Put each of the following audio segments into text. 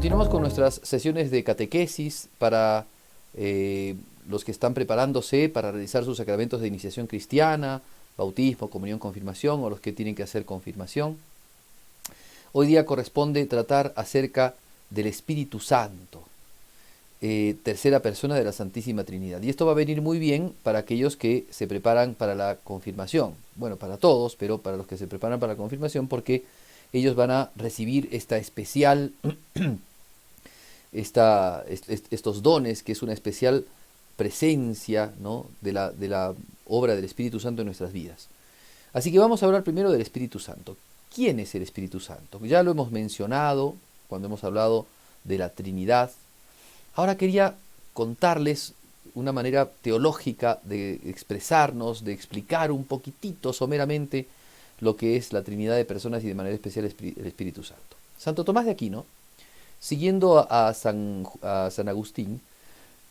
Continuamos con nuestras sesiones de catequesis para los que están preparándose para realizar sus sacramentos de iniciación cristiana, bautismo, comunión, confirmación, o los que tienen que hacer confirmación. Hoy día corresponde tratar acerca del Espíritu Santo, tercera persona de la Santísima Trinidad. Y esto va a venir muy bien para aquellos que se preparan para la confirmación. Bueno, para todos, pero para los que se preparan para la confirmación, porque ellos van a recibir esta especial, estos dones, que es una especial presencia, ¿no?, de la obra del Espíritu Santo en nuestras vidas. Así que vamos a hablar primero del Espíritu Santo. ¿Quién es el Espíritu Santo? Ya lo hemos mencionado cuando hemos hablado de la Trinidad. Ahora quería contarles una manera teológica de expresarnos, de explicar un poquitito someramente lo que es la Trinidad de personas y de manera especial el Espíritu Santo. Santo Tomás de Aquino, siguiendo a San Agustín,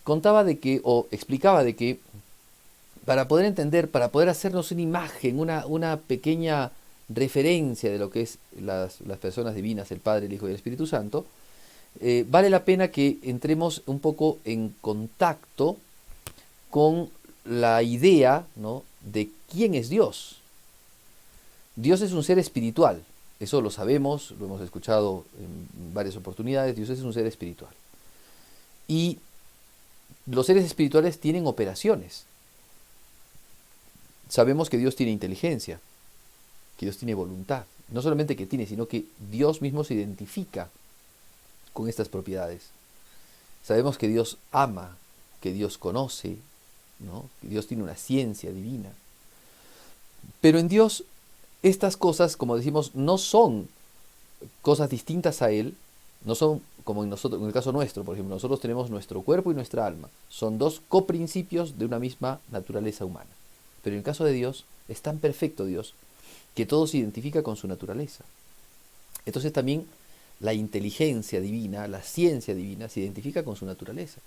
contaba de que, o explicaba de que, para poder entender, para poder hacernos una imagen, una pequeña referencia de lo que es las personas divinas, el Padre, el Hijo y el Espíritu Santo, vale la pena que entremos un poco en contacto con la idea, ¿no?, de quién es Dios. Dios es un ser espiritual, eso lo sabemos, lo hemos escuchado en varias oportunidades. Dios es un ser espiritual. Y los seres espirituales tienen operaciones. Sabemos que Dios tiene inteligencia, que Dios tiene voluntad. No solamente que tiene, sino que Dios mismo se identifica con estas propiedades. Sabemos que Dios ama, que Dios conoce, ¿no?, que Dios tiene una ciencia divina. Pero en Dios estas cosas, como decimos, no son cosas distintas a Él, no son como en nosotros, en el caso nuestro, por ejemplo, nosotros tenemos nuestro cuerpo y nuestra alma. Son dos coprincipios de una misma naturaleza humana. Pero en el caso de Dios, es tan perfecto Dios que todo se identifica con su naturaleza. Entonces también la inteligencia divina, la ciencia divina, se identifica con su naturaleza.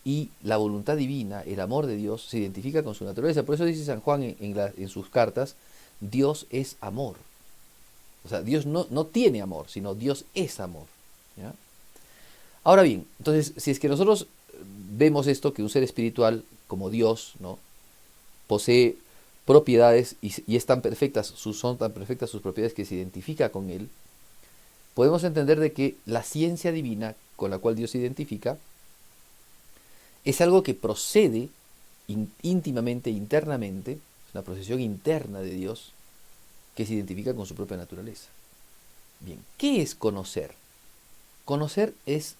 Y la voluntad divina, el amor de Dios, se identifica con su naturaleza. Por eso dice San Juan en sus cartas: Dios es amor. O sea, Dios no tiene amor, sino Dios es amor, ¿ya? Ahora bien, entonces, si es que nosotros vemos esto, que un ser espiritual como Dios, ¿no?, posee propiedades y es tan perfectas, son tan perfectas sus propiedades que se identifica con Él, podemos entender de que la ciencia divina con la cual Dios se identifica es algo que procede íntimamente, internamente, es una procesión interna de Dios que se identifica con su propia naturaleza. Bien, ¿qué es conocer? Conocer es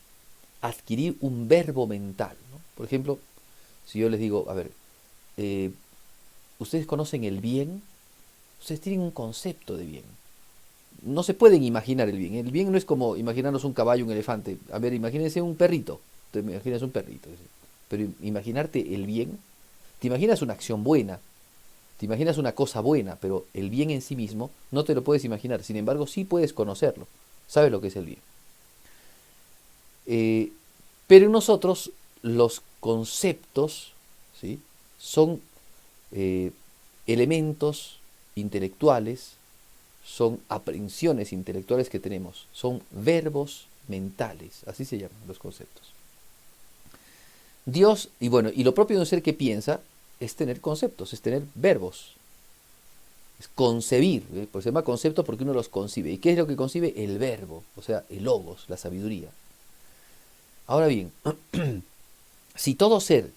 adquirir un verbo mental, ¿no? Por ejemplo, si yo les digo, a ver, ustedes conocen el bien, ustedes tienen un concepto de bien. No se pueden imaginar el bien. El bien no es como imaginarnos un caballo, un elefante. A ver, imagínense un perrito. Te imaginas un perrito. Pero imaginarte el bien, te imaginas una acción buena, te imaginas una cosa buena, pero el bien en sí mismo no te lo puedes imaginar. Sin embargo, sí puedes conocerlo. Sabes lo que es el bien. Pero en nosotros los conceptos, ¿sí?, son elementos intelectuales, son aprehensiones intelectuales que tenemos, son verbos mentales, así se llaman los conceptos. Dios, y bueno, y lo propio de un ser que piensa es tener conceptos, es tener verbos, es concebir, pues se llama concepto porque uno los concibe. ¿Y qué es lo que concibe? El verbo, o sea, el logos, la sabiduría. Ahora bien, si todo ser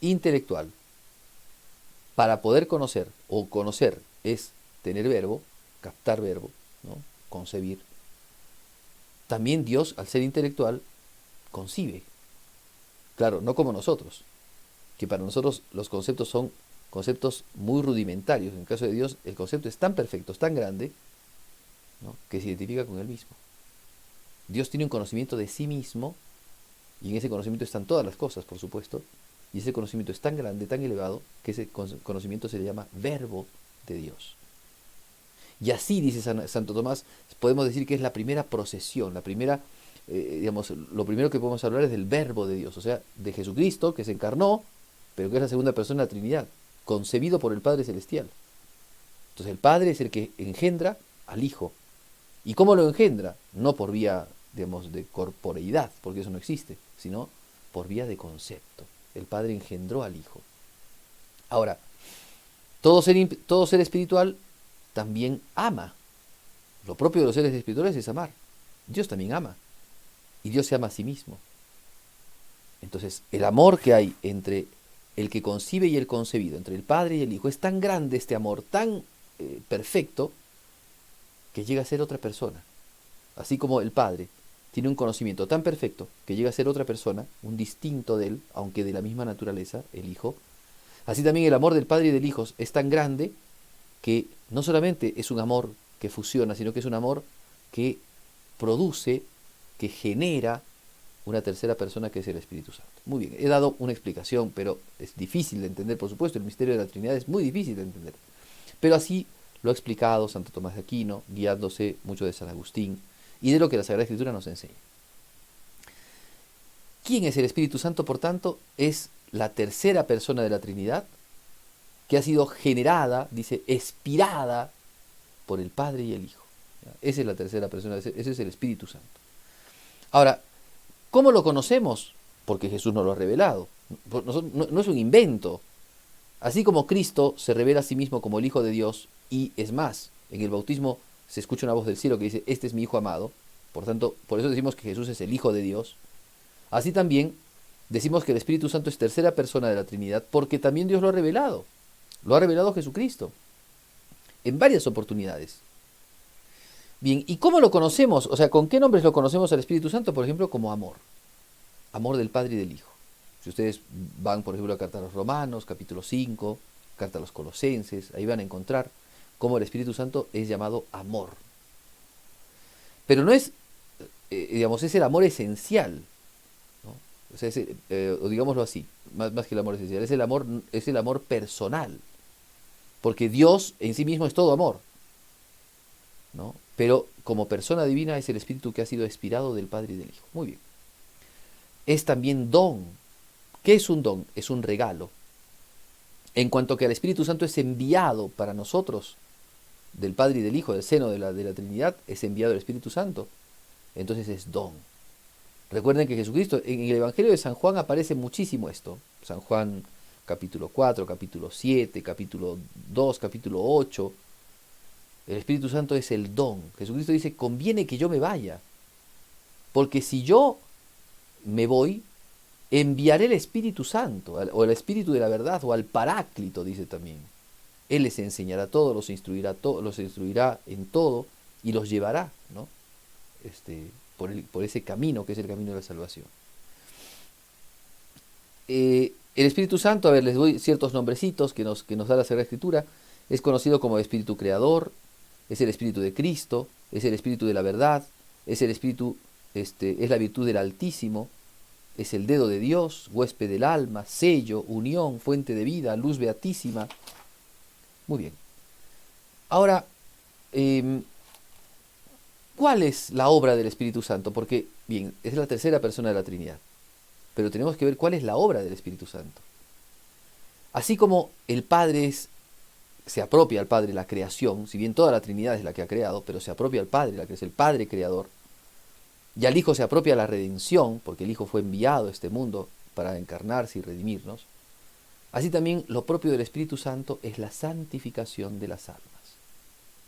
intelectual, para poder conocer, o conocer es tener verbo, captar verbo, ¿no?, concebir, también Dios, al ser intelectual, concibe. Claro, no como nosotros, que para nosotros los conceptos son conceptos muy rudimentarios. En el caso de Dios, el concepto es tan perfecto, es tan grande, ¿no?, que se identifica con Él mismo. Dios tiene un conocimiento de sí mismo, y en ese conocimiento están todas las cosas, por supuesto, y ese conocimiento es tan grande, tan elevado, que ese conocimiento se le llama verbo de Dios. Y así, dice Santo Tomás, podemos decir que es la primera procesión, la primera, digamos, lo primero que podemos hablar es del verbo de Dios, o sea, de Jesucristo, que se encarnó, pero que es la segunda persona de la Trinidad, concebido por el Padre Celestial. Entonces el Padre es el que engendra al Hijo. ¿Y cómo lo engendra? No por vía digamos, de corporeidad, porque eso no existe, sino por vía de concepto. El Padre engendró al Hijo. Ahora, todo ser espiritual también ama. Lo propio de los seres espirituales es amar. Dios también ama. Y Dios se ama a sí mismo. Entonces, el amor que hay entre el que concibe y el concebido, entre el Padre y el Hijo, es tan grande este amor, tan perfecto, que llega a ser otra persona. Así como el Padre tiene un conocimiento tan perfecto que llega a ser otra persona, un distinto de él, aunque de la misma naturaleza, el Hijo. Así también el amor del Padre y del Hijo es tan grande que no solamente es un amor que fusiona, sino que es un amor que produce, que genera una tercera persona que es el Espíritu Santo. Muy bien, he dado una explicación, pero es difícil de entender, por supuesto, el misterio de la Trinidad es muy difícil de entender. Pero así lo ha explicado Santo Tomás de Aquino, guiándose mucho de San Agustín y de lo que la Sagrada Escritura nos enseña. ¿Quién es el Espíritu Santo, por tanto? Es la tercera persona de la Trinidad, que ha sido generada, dice, expirada por el Padre y el Hijo. Esa es la tercera persona, ese es el Espíritu Santo. Ahora, ¿cómo lo conocemos? Porque Jesús nos lo ha revelado. No es un invento. Así como Cristo se revela a sí mismo como el Hijo de Dios, y es más, en el bautismo se escucha una voz del cielo que dice, este es mi Hijo amado, por tanto, por eso decimos que Jesús es el Hijo de Dios. Así también decimos que el Espíritu Santo es tercera persona de la Trinidad, porque también Dios lo ha revelado Jesucristo, en varias oportunidades. Bien, ¿y cómo lo conocemos? O sea, ¿con qué nombres lo conocemos al Espíritu Santo? Por ejemplo, como amor. Amor del Padre y del Hijo. Si ustedes van, por ejemplo, a Carta a los Romanos, capítulo 5, Carta a los Colosenses, ahí van a encontrar cómo el Espíritu Santo es llamado amor. Pero no es, digamos, es el amor esencial, ¿no? O sea, o digámoslo así, más que el amor esencial, es el amor personal. Porque Dios en sí mismo es todo amor, ¿no? Pero como persona divina es el Espíritu que ha sido expirado del Padre y del Hijo. Muy bien. Es también don. ¿Qué es un don? Es un regalo. En cuanto que el Espíritu Santo es enviado para nosotros, del Padre y del Hijo, del seno de la Trinidad, es enviado el Espíritu Santo. Entonces es don. Recuerden que Jesucristo, en el Evangelio de San Juan aparece muchísimo esto. San Juan capítulo 4, capítulo 7, capítulo 2, capítulo 8. El Espíritu Santo es el don. Jesucristo dice, conviene que yo me vaya. Porque si yo me voy, enviaré el Espíritu Santo, o el Espíritu de la verdad, o al Paráclito, dice también. Él les enseñará todo, los instruirá en todo, y los llevará, ¿no? Por ese camino que es el camino de la salvación. El Espíritu Santo, a ver, les doy ciertos nombrecitos que nos da la Sagrada Escritura. Es conocido como Espíritu Creador, es el Espíritu de Cristo, es el Espíritu de la verdad, es el Espíritu, es la virtud del Altísimo, es el dedo de Dios, huésped del alma, sello, unión, fuente de vida, luz beatísima. Muy bien. Ahora, ¿cuál es la obra del Espíritu Santo? Porque, bien, es la tercera persona de la Trinidad, pero tenemos que ver cuál es la obra del Espíritu Santo. Así como el Padre se apropia al Padre la creación, si bien toda la Trinidad es la que ha creado, pero se apropia al Padre, la que es el Padre creador, y al Hijo se apropia la redención, porque el Hijo fue enviado a este mundo para encarnarse y redimirnos. Así también lo propio del Espíritu Santo es la santificación de las almas,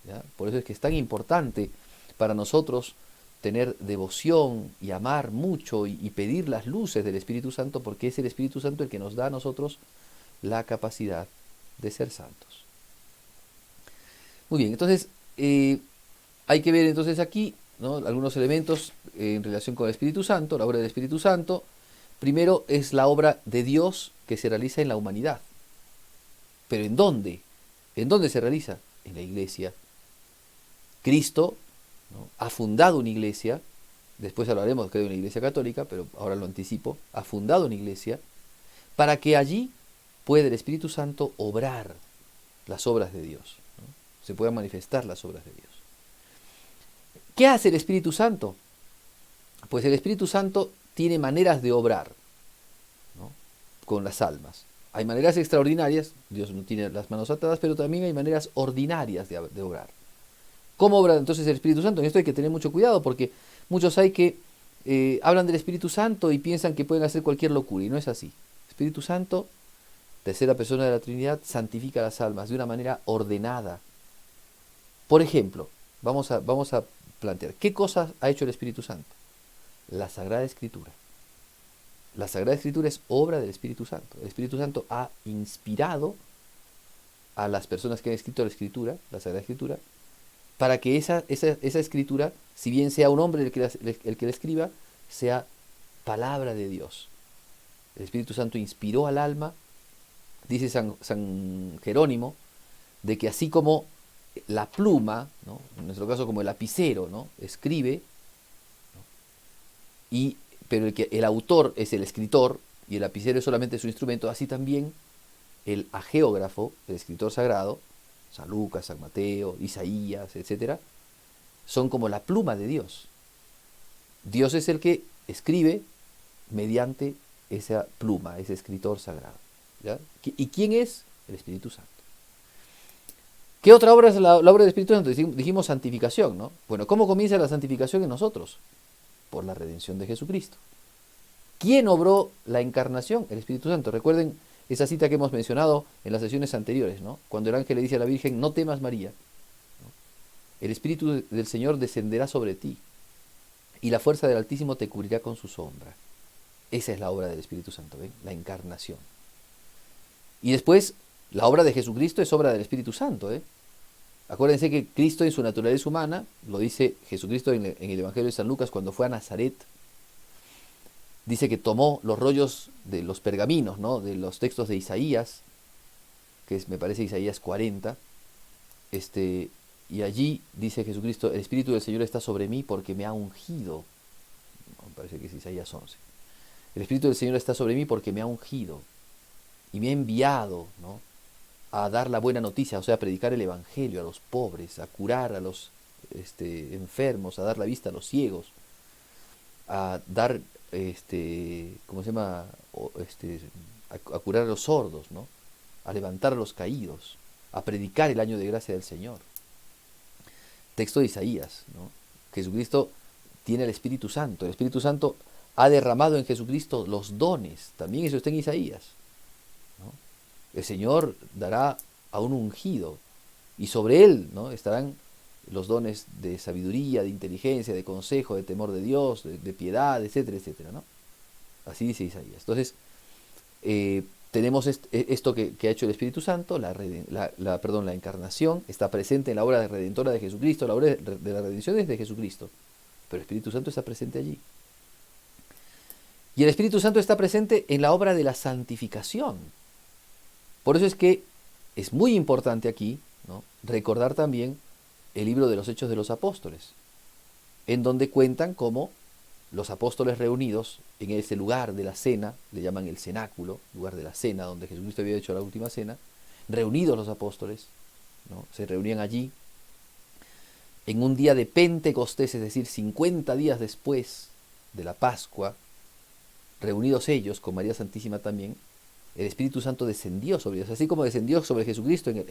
¿ya? Por eso es que es tan importante para nosotros tener devoción y amar mucho y pedir las luces del Espíritu Santo, porque es el Espíritu Santo el que nos da a nosotros la capacidad de ser santos. Muy bien, entonces hay que ver entonces aquí, ¿no?, algunos elementos en relación con el Espíritu Santo, la obra del Espíritu Santo. Primero es la obra de Dios que se realiza en la humanidad. ¿Pero en dónde? ¿En dónde se realiza? En la iglesia. Cristo, ¿no?, ha fundado una iglesia, después hablaremos, creo, de una iglesia católica, pero ahora lo anticipo, ha fundado una iglesia para que allí pueda el Espíritu Santo obrar las obras de Dios, ¿no?, se puedan manifestar las obras de Dios. ¿Qué hace el Espíritu Santo? Pues el Espíritu Santo tiene maneras de obrar, ¿no?, con las almas. Hay maneras extraordinarias, Dios no tiene las manos atadas, pero también hay maneras ordinarias de obrar. ¿Cómo obra entonces el Espíritu Santo? En esto hay que tener mucho cuidado porque Muchos hay que hablan del Espíritu Santo y piensan que pueden hacer cualquier locura, y no es así. Espíritu Santo, tercera persona de la Trinidad, santifica las almas de una manera ordenada. Por ejemplo, vamos a plantear, ¿qué cosas ha hecho el Espíritu Santo? La Sagrada Escritura. La Sagrada Escritura es obra del Espíritu Santo. El Espíritu Santo ha inspirado a las personas que han escrito la Escritura, la Sagrada Escritura, para que esa Escritura, si bien sea un hombre el que la escriba, sea palabra de Dios. El Espíritu Santo inspiró al alma, dice San Jerónimo, de que así como la pluma, ¿no?, en nuestro caso como el lapicero, ¿no?, escribe, ¿no?, pero el autor es el escritor y el lapicero es solamente su instrumento, así también el ageógrafo, el escritor sagrado, San Lucas, San Mateo, Isaías, etc., son como la pluma de Dios. Dios es el que escribe mediante esa pluma, ese escritor sagrado, ¿ya? ¿Y quién es? El Espíritu Santo. ¿Qué otra obra es la obra del Espíritu Santo? Dijimos santificación, ¿no? Bueno, ¿cómo comienza la santificación en nosotros? Por la redención de Jesucristo. ¿Quién obró la encarnación? El Espíritu Santo. Recuerden esa cita que hemos mencionado en las sesiones anteriores, ¿no?, cuando el ángel le dice a la Virgen, no temas María, ¿no?, el Espíritu del Señor descenderá sobre ti y la fuerza del Altísimo te cubrirá con su sombra. Esa es la obra del Espíritu Santo, ¿ven? La encarnación. Y después, la obra de Jesucristo es obra del Espíritu Santo, ¿eh? Acuérdense que Cristo en su naturaleza humana, lo dice Jesucristo en el Evangelio de San Lucas cuando fue a Nazaret, dice que tomó los rollos de los pergaminos, ¿no?, de los textos de Isaías, que es, me parece, Isaías 40, y allí dice Jesucristo, el Espíritu del Señor está sobre mí porque me ha ungido. Me parece que es Isaías 11. El Espíritu del Señor está sobre mí porque me ha ungido y me ha enviado, ¿no?, a dar la buena noticia, o sea, a predicar el Evangelio a los pobres, a curar a los enfermos, a dar la vista a los ciegos, a dar, ¿cómo se llama?, a curar a los sordos, ¿no?, a levantar a los caídos, a predicar el año de gracia del Señor. Texto de Isaías, ¿no? Jesucristo tiene el Espíritu Santo. El Espíritu Santo ha derramado en Jesucristo los dones. También eso está en Isaías, ¿no? El Señor dará a un ungido y sobre él, ¿no?, estarán los dones de sabiduría, de inteligencia, de consejo, de temor de Dios, de piedad, etcétera, etcétera, ¿no? Así dice Isaías. Entonces, tenemos esto que ha hecho el Espíritu Santo, la encarnación, está presente en la obra redentora de Jesucristo, la obra de la redención es de Jesucristo, pero el Espíritu Santo está presente allí. Y el Espíritu Santo está presente en la obra de la santificación. Por eso es que es muy importante aquí, ¿no?, recordar también el libro de los Hechos de los Apóstoles, en donde cuentan cómo los apóstoles reunidos en ese lugar de la cena, le llaman el cenáculo, lugar de la cena, donde Jesucristo había hecho la última cena, reunidos los apóstoles, ¿no?, se reunían allí, en un día de Pentecostés, es decir, 50 días después de la Pascua, reunidos ellos, con María Santísima también, el Espíritu Santo descendió sobre ellos, así como descendió sobre Jesucristo en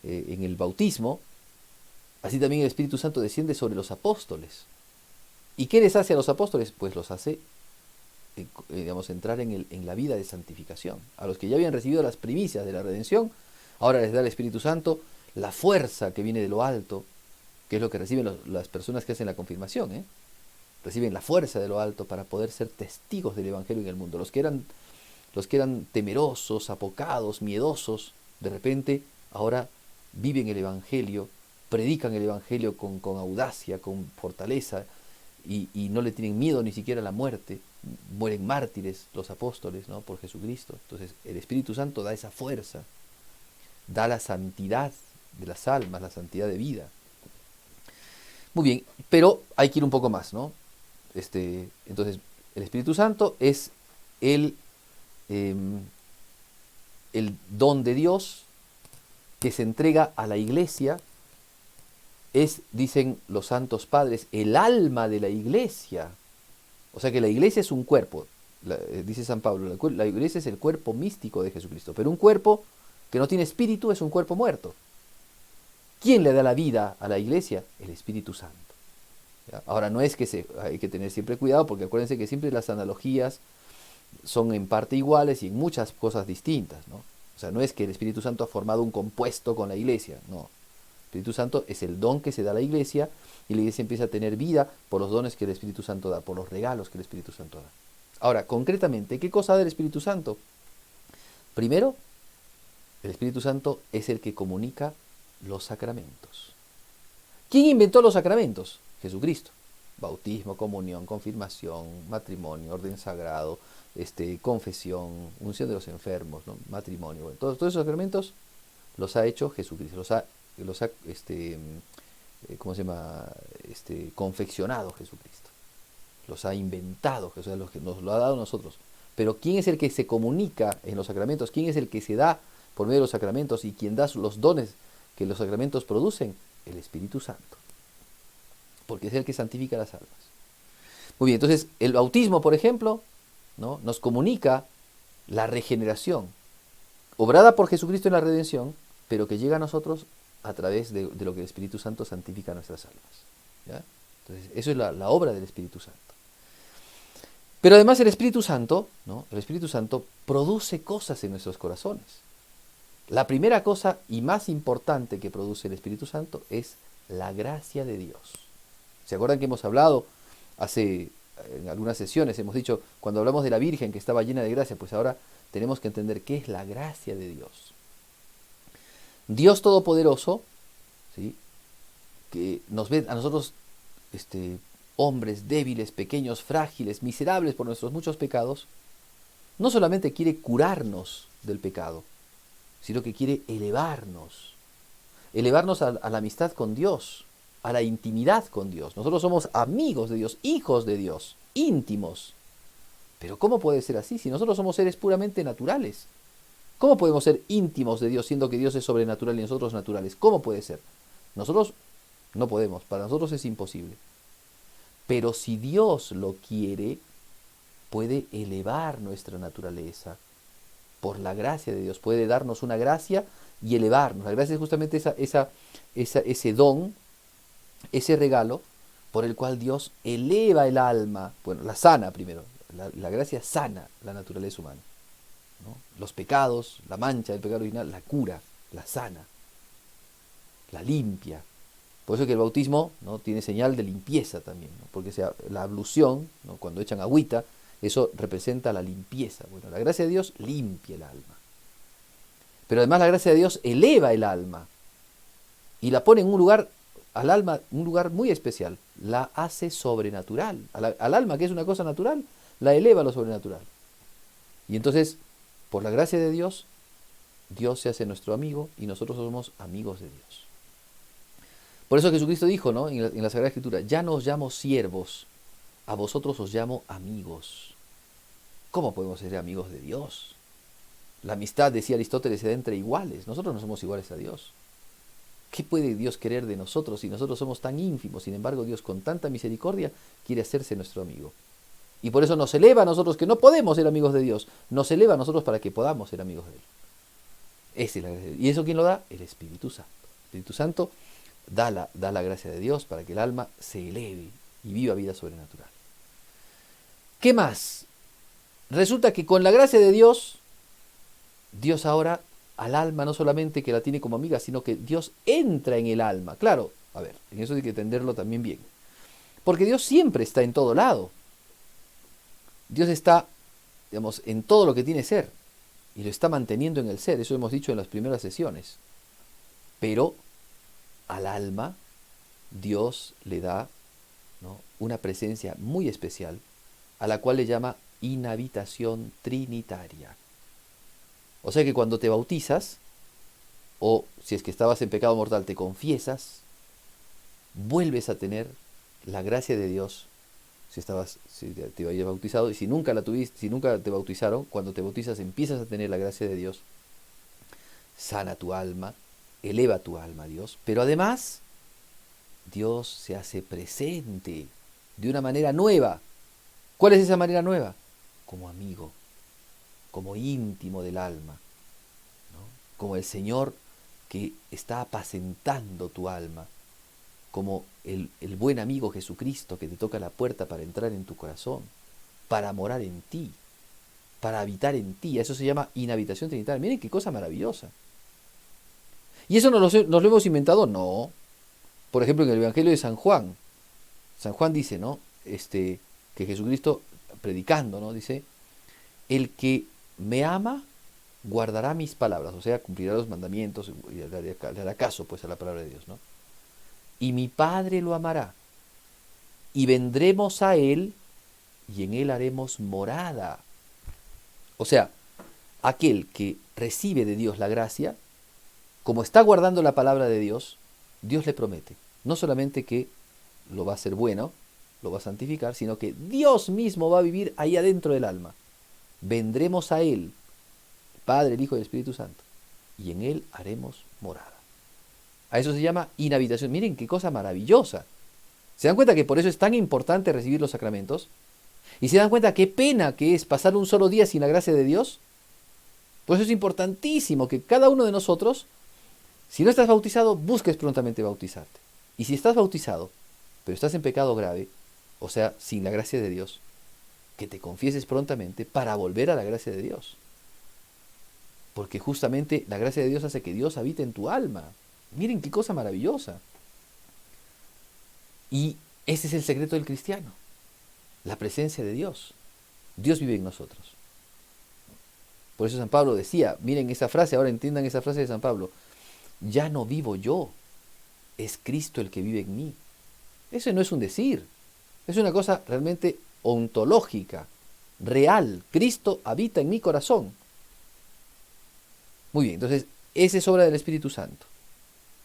el bautismo, así también el Espíritu Santo desciende sobre los apóstoles. ¿Y qué les hace a los apóstoles? Pues los hace, entrar en la vida de santificación. A los que ya habían recibido las primicias de la redención, ahora les da el Espíritu Santo la fuerza que viene de lo alto, que es lo que reciben las personas que hacen la confirmación, ¿eh? Reciben la fuerza de lo alto para poder ser testigos del Evangelio en el mundo. Los que eran temerosos, apocados, miedosos, de repente ahora viven el Evangelio, predican el Evangelio con audacia, con fortaleza, y no le tienen miedo ni siquiera a la muerte. Mueren mártires los apóstoles, ¿no?, por Jesucristo. Entonces el Espíritu Santo da esa fuerza, da la santidad de las almas, la santidad de vida. Muy bien, pero hay que ir un poco más, ¿no? Entonces el Espíritu Santo es el don de Dios que se entrega a la Iglesia. Es, dicen los santos padres, el alma de la Iglesia. O sea que la Iglesia es un cuerpo, dice San Pablo, la Iglesia es el cuerpo místico de Jesucristo, pero un cuerpo que no tiene espíritu es un cuerpo muerto. ¿Quién le da la vida a la Iglesia? El Espíritu Santo. ¿ya? Ahora, no es que hay que tener siempre cuidado, porque acuérdense que siempre las analogías son en parte iguales y en muchas cosas distintas, ¿no? O sea, no es que el Espíritu Santo ha formado un compuesto con la iglesia, no. El Espíritu Santo es el don que se da a la iglesia y la iglesia empieza a tener vida por los dones que el Espíritu Santo da, por los regalos que el Espíritu Santo da. Ahora, concretamente, ¿qué cosa da el Espíritu Santo? Primero, el Espíritu Santo es el que comunica los sacramentos. ¿Quién inventó los sacramentos? Jesucristo. Bautismo, comunión, confirmación, matrimonio, orden sagrado, confesión, unción de los enfermos, ¿no? Matrimonio. Bueno, todos esos sacramentos los ha hecho Jesucristo, los ha ¿cómo se llama? Confeccionado Jesucristo. Los ha inventado, o sea, los que nos lo ha dado a nosotros. Pero ¿quién es el que se comunica en los sacramentos? ¿Quién es el que se da por medio de los sacramentos y quien da los dones que los sacramentos producen? El Espíritu Santo. Porque es el que santifica las almas. Muy bien, entonces el bautismo, por ejemplo, ¿no? Nos comunica la regeneración, obrada por Jesucristo en la redención, pero que llega a nosotros a través de lo que el Espíritu Santo santifica nuestras almas. ¿Ya? Entonces, eso es la obra del Espíritu Santo. Pero además el Espíritu Santo, ¿no? El Espíritu Santo produce cosas en nuestros corazones. La primera cosa y más importante que produce el Espíritu Santo es la gracia de Dios. ¿Se acuerdan que hemos hablado en algunas sesiones, hemos dicho, cuando hablamos de la Virgen que estaba llena de gracia, pues ahora tenemos que entender qué es la gracia de Dios. Dios Todopoderoso, ¿sí? Que nos ve a nosotros, hombres débiles, pequeños, frágiles, miserables por nuestros muchos pecados, no solamente quiere curarnos del pecado, sino que quiere elevarnos a la amistad con Dios, a la intimidad con Dios. Nosotros somos amigos de Dios, hijos de Dios, íntimos. Pero ¿cómo puede ser así si nosotros somos seres puramente naturales? ¿Cómo podemos ser íntimos de Dios siendo que Dios es sobrenatural y nosotros naturales? ¿Cómo puede ser? Nosotros no podemos, para nosotros es imposible. Pero si Dios lo quiere, puede elevar nuestra naturaleza por la gracia de Dios. Puede darnos una gracia y elevarnos. La gracia es justamente ese don, ese regalo por el cual Dios eleva el alma, bueno, la sana primero. La gracia sana la naturaleza humana, ¿no? Los pecados, la mancha del pecado original, la cura, la sana, la limpia. Por eso que el bautismo, ¿no? Tiene señal de limpieza también, ¿no? Porque la ablución, ¿no? Cuando echan agüita, eso representa la limpieza. Bueno, la gracia de Dios limpia el alma. Pero además la gracia de Dios eleva el alma y la pone en un lugar, al alma, un lugar muy especial. La hace sobrenatural. Al alma, que es una cosa natural, la eleva a lo sobrenatural. Y entonces, por la gracia de Dios, Dios se hace nuestro amigo y nosotros somos amigos de Dios. Por eso Jesucristo dijo, ¿no? en la Sagrada Escritura, ya no os llamo siervos, a vosotros os llamo amigos. ¿Cómo podemos ser amigos de Dios? La amistad, decía Aristóteles, se da entre iguales. Nosotros no somos iguales a Dios. ¿Qué puede Dios querer de nosotros si nosotros somos tan ínfimos? Sin embargo, Dios con tanta misericordia quiere hacerse nuestro amigo. Y por eso nos eleva a nosotros, que no podemos ser amigos de Dios, nos eleva a nosotros para que podamos ser amigos de Él. Esa es la gracia de Dios. ¿Y eso quién lo da? El Espíritu Santo. El Espíritu Santo da la gracia de Dios para que el alma se eleve y viva vida sobrenatural. ¿Qué más? Resulta que con la gracia de Dios, Dios ahora al alma no solamente que la tiene como amiga, sino que Dios entra en el alma. Claro, a ver, en eso hay que entenderlo también bien. Porque Dios siempre está en todo lado. Dios está, digamos, en todo lo que tiene ser. Y lo está manteniendo en el ser. Eso hemos dicho en las primeras sesiones. Pero al alma Dios le da, ¿no?, una presencia muy especial, a la cual le llama inhabitación trinitaria. O sea que cuando te bautizas, o si es que estabas en pecado mortal, te confiesas, vuelves a tener la gracia de Dios. Si te habías bautizado y si nunca la tuviste, si nunca te bautizaron, cuando te bautizas empiezas a tener la gracia de Dios. Sana tu alma, eleva tu alma a Dios, pero además Dios se hace presente de una manera nueva. ¿Cuál es esa manera nueva? Como amigo, como íntimo del alma, ¿no? Como el Señor que está apacentando tu alma, como el buen amigo Jesucristo que te toca la puerta para entrar en tu corazón, para morar en ti, para habitar en ti. Eso se llama inhabitación trinitaria. Miren qué cosa maravillosa. ¿Y eso nos lo hemos inventado? No. Por ejemplo, en el Evangelio de San Juan dice, ¿no? Que Jesucristo, predicando, ¿no? Dice, el que me ama guardará mis palabras, o sea, cumplirá los mandamientos y le hará caso, pues, a la palabra de Dios, ¿no? Y mi Padre lo amará, y vendremos a él, y en él haremos morada. O sea, aquel que recibe de Dios la gracia, como está guardando la palabra de Dios, Dios le promete, no solamente que lo va a hacer bueno, lo va a santificar, sino que Dios mismo va a vivir ahí adentro del alma. Vendremos a él, el Padre, el Hijo y el Espíritu Santo, y en él haremos morada. A eso se llama inhabitación. Miren qué cosa maravillosa. ¿Se dan cuenta que por eso es tan importante recibir los sacramentos? ¿Y se dan cuenta qué pena que es pasar un solo día sin la gracia de Dios? Por eso es importantísimo que cada uno de nosotros, si no estás bautizado, busques prontamente bautizarte. Y si estás bautizado, pero estás en pecado grave, o sea, sin la gracia de Dios, que te confieses prontamente para volver a la gracia de Dios. Porque justamente la gracia de Dios hace que Dios habite en tu alma. Miren qué cosa maravillosa. Y ese es el secreto del cristiano. La presencia de Dios. Dios vive en nosotros. Por eso San Pablo decía, miren esa frase, ahora entiendan esa frase de San Pablo, ya no vivo yo, es Cristo el que vive en mí. Eso no es un decir, es una cosa realmente ontológica, real. Cristo habita en mi corazón. Muy bien, entonces, esa es obra del Espíritu Santo.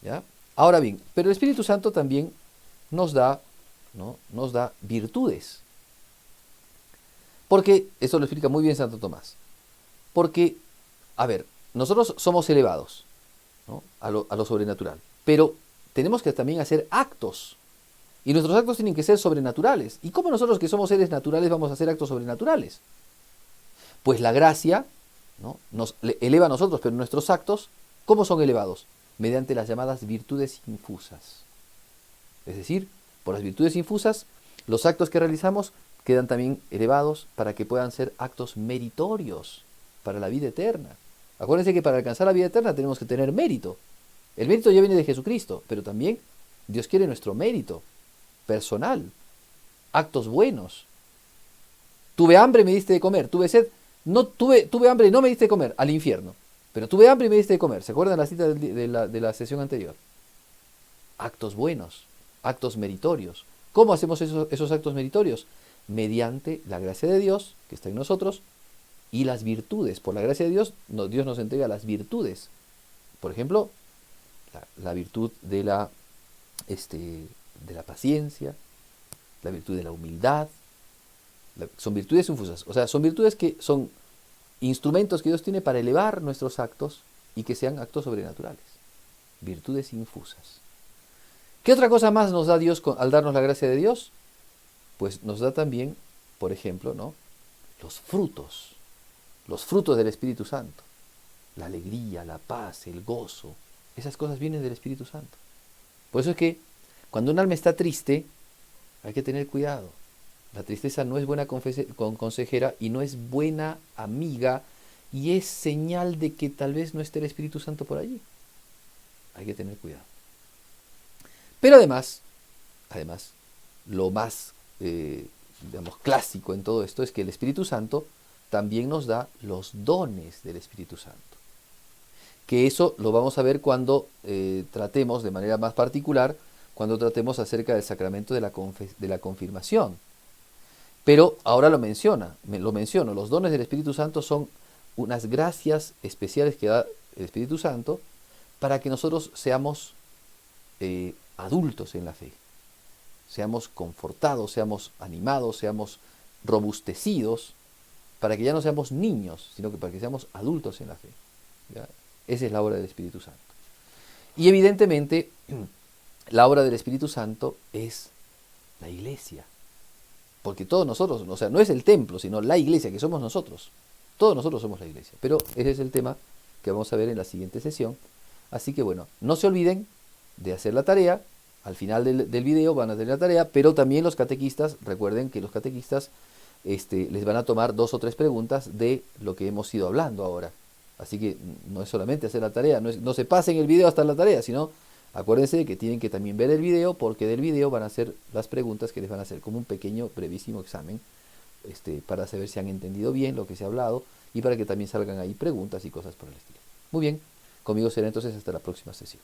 ¿Ya? Ahora bien, pero el Espíritu Santo también nos da, ¿no? Nos da virtudes. Porque, esto lo explica muy bien Santo Tomás. Porque, a ver, nosotros somos elevados, ¿no? a lo sobrenatural. Pero tenemos que también hacer actos. Y nuestros actos tienen que ser sobrenaturales. ¿Y cómo nosotros que somos seres naturales vamos a hacer actos sobrenaturales? Pues la gracia, ¿no? Nos eleva a nosotros, pero nuestros actos, ¿cómo son elevados? Mediante las llamadas virtudes infusas. Es decir, por las virtudes infusas, los actos que realizamos quedan también elevados para que puedan ser actos meritorios para la vida eterna. Acuérdense que para alcanzar la vida eterna tenemos que tener mérito. El mérito ya viene de Jesucristo, pero también Dios quiere nuestro mérito personal, actos buenos. Tuve hambre y me diste de comer, tuve sed, no tuve hambre y no me diste de comer, al infierno. Pero tuve hambre y me diste de comer. ¿Se acuerdan la cita de la sesión anterior? Actos buenos, actos meritorios. ¿Cómo hacemos esos actos meritorios? Mediante la gracia de Dios, que está en nosotros, y las virtudes. Por la gracia de Dios, Dios nos entrega las virtudes. Por ejemplo, la virtud de la paciencia, la virtud de la humildad. Son virtudes infusas. O sea, son virtudes que son instrumentos que Dios tiene para elevar nuestros actos y que sean actos sobrenaturales. Virtudes infusas. ¿Qué otra cosa más nos da Dios al darnos la gracia de Dios? Pues nos da también, por ejemplo, ¿no? Los frutos del Espíritu Santo. La alegría, la paz, el gozo. Esas cosas vienen del Espíritu Santo. Por eso es que cuando un alma está triste, hay que tener cuidado. La tristeza no es buena consejera y no es buena amiga y es señal de que tal vez no esté el Espíritu Santo por allí. Hay que tener cuidado. Pero además, lo más, clásico en todo esto es que el Espíritu Santo también nos da los dones del Espíritu Santo. Que eso lo vamos a ver cuando tratemos de manera más particular, cuando tratemos acerca del sacramento de la confirmación. Pero ahora lo menciono, los dones del Espíritu Santo son unas gracias especiales que da el Espíritu Santo para que nosotros seamos adultos en la fe, seamos confortados, seamos animados, seamos robustecidos, para que ya no seamos niños, sino que para que seamos adultos en la fe. ¿Ya? Esa es la obra del Espíritu Santo. Y evidentemente, la obra del Espíritu Santo es la iglesia. Porque todos nosotros, o sea, no es el templo, sino la iglesia, que somos nosotros. Todos nosotros somos la iglesia. Pero ese es el tema que vamos a ver en la siguiente sesión. Así que bueno, no se olviden de hacer la tarea Al final del video van a tener la tarea, pero también los catequistas, recuerden que los catequistas les van a tomar 2 o 3 preguntas de lo que hemos ido hablando ahora. Así que no es solamente hacer la tarea, no se pasen el video hasta la tarea, sino acuérdense que tienen que también ver el video, porque del video van a hacer las preguntas que les van a hacer como un pequeño, brevísimo examen, para saber si han entendido bien lo que se ha hablado y para que también salgan ahí preguntas y cosas por el estilo. Muy bien, conmigo será entonces hasta la próxima sesión.